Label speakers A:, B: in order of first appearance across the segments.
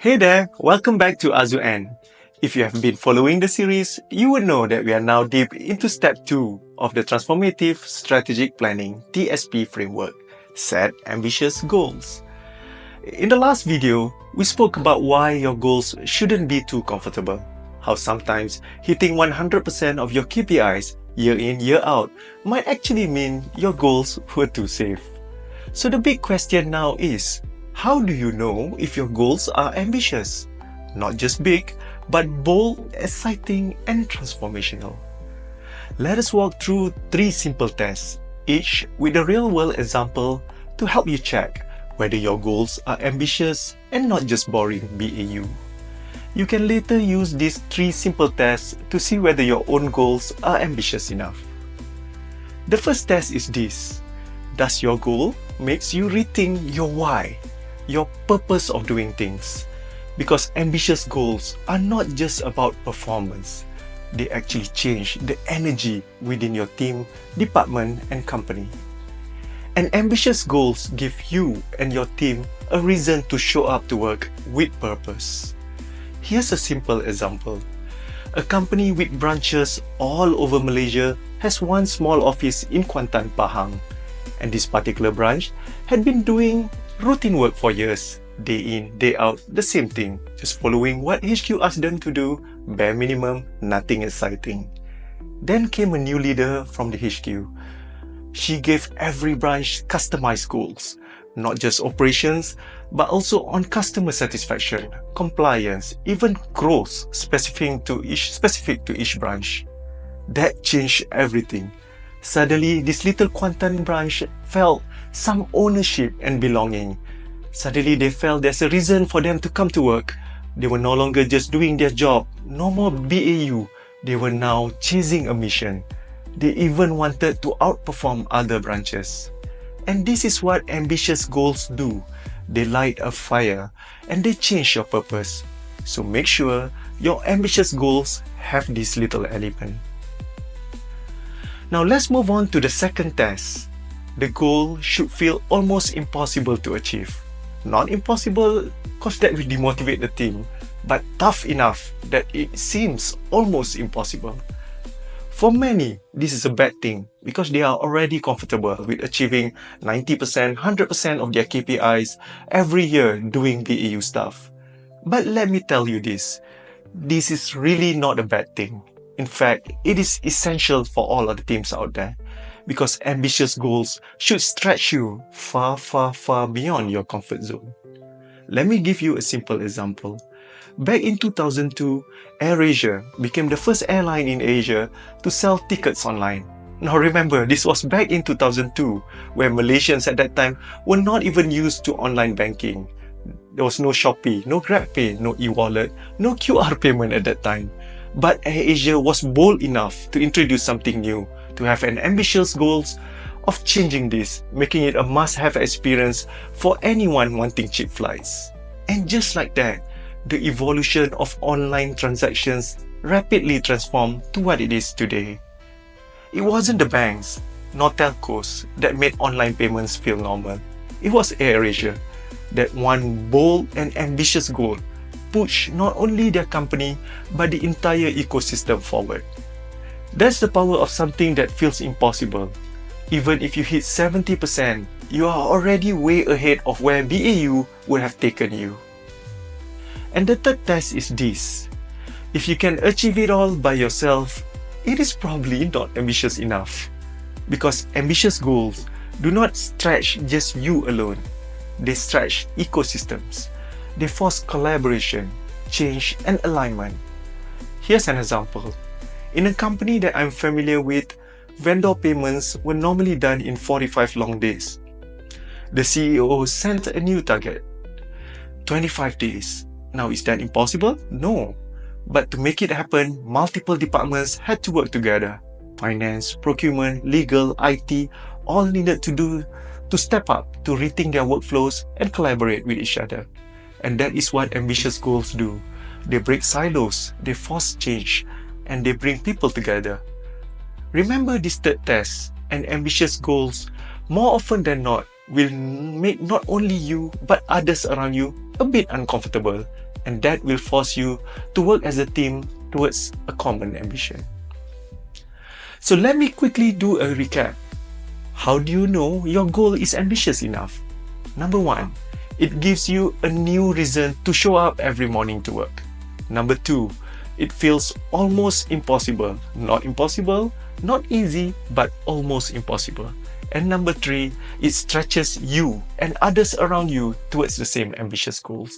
A: Hey there, welcome back to Azu N. If you have been following the series, you would know that we are now deep into step 2 of the Transformative Strategic Planning TSP framework, Set Ambitious Goals. In the last video, we spoke about why your goals shouldn't be too comfortable, how sometimes hitting 100% of your KPIs year in, year out might actually mean your goals were too safe. So the big question now is, how do you know if your goals are ambitious? Not just big, but bold, exciting, and transformational. Let us walk through 3 simple tests, each with a real-world example to help you check whether your goals are ambitious and not just boring BAU. You can later use these 3 simple tests to see whether your own goals are ambitious enough. The first test is this. Does your goal make you rethink your why? Your purpose of doing things, because ambitious goals are not just about performance. They actually change the energy within your team, department, and company. And ambitious goals give you and your team a reason to show up to work with purpose. Here's a simple example. A company with branches all over Malaysia has one small office in Kuantan, Pahang. And this particular branch had been doing routine work for years, day in, day out, the same thing, just following what HQ asked them to do, bare minimum, nothing exciting. Then came a new leader from the HQ. She gave every branch customized goals, not just operations, but also on customer satisfaction, compliance, even growth specific to each branch. That changed everything. Suddenly, this little Kuantan branch felt some ownership and belonging. Suddenly, they felt there's a reason for them to come to work. They were no longer just doing their job, no more BAU. They were now chasing a mission. They even wanted to outperform other branches. And this is what ambitious goals do. They light a fire and they change your purpose. So make sure your ambitious goals have this little element. Now let's move on to the second test. The goal should feel almost impossible to achieve. Not impossible because that will demotivate the team, but tough enough that it seems almost impossible. For many, this is a bad thing because they are already comfortable with achieving 90%, 100% of their KPIs every year doing BAU stuff. But let me tell you this is really not a bad thing. In fact, it is essential for all other teams out there because ambitious goals should stretch you far, far, far beyond your comfort zone. Let me give you a simple example. Back in 2002, AirAsia became the first airline in Asia to sell tickets online. Now remember, this was back in 2002, where Malaysians at that time were not even used to online banking. There was no Shopee, no GrabPay, no e-wallet, no QR payment at that time. But AirAsia was bold enough to introduce something new, to have an ambitious goals of changing this, making it a must-have experience for anyone wanting cheap flights. And just like that, the evolution of online transactions rapidly transformed to what it is today. It wasn't the banks, nor telcos that made online payments feel normal. It was AirAsia, that one bold and ambitious goal push not only their company but the entire ecosystem forward. That's the power of something that feels impossible. Even if you hit 70%, you are already way ahead of where BAU would have taken you. And the third test is this. If you can achieve it all by yourself, it is probably not ambitious enough. Because ambitious goals do not stretch just you alone. They stretch ecosystems. They force collaboration, change, and alignment. Here's an example. In a company that I'm familiar with, vendor payments were normally done in 45 long days. The CEO set a new target, 25 days. Now, is that impossible? No. But to make it happen, multiple departments had to work together. Finance, procurement, legal, IT, all needed to step up, to rethink their workflows and collaborate with each other. And that is what ambitious goals do. They break silos, they force change, and they bring people together. Remember this third test, and ambitious goals, more often than not, will make not only you but others around you a bit uncomfortable and that will force you to work as a team towards a common ambition. So let me quickly do a recap. How do you know your goal is ambitious enough? Number 1, it gives you a new reason to show up every morning to work. Number 2, it feels almost impossible. Not impossible, not easy, but almost impossible. And number 3, it stretches you and others around you towards the same ambitious goals.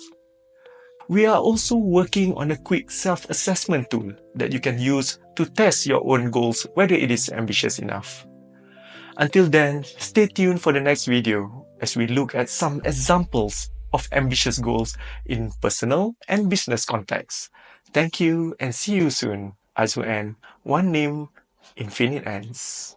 A: We are also working on a quick self-assessment tool that you can use to test your own goals, whether it is ambitious enough. Until then, stay tuned for the next video as we look at some examples of ambitious goals in personal and business contexts. Thank you and see you soon. Azu and one name, Infinite Ends.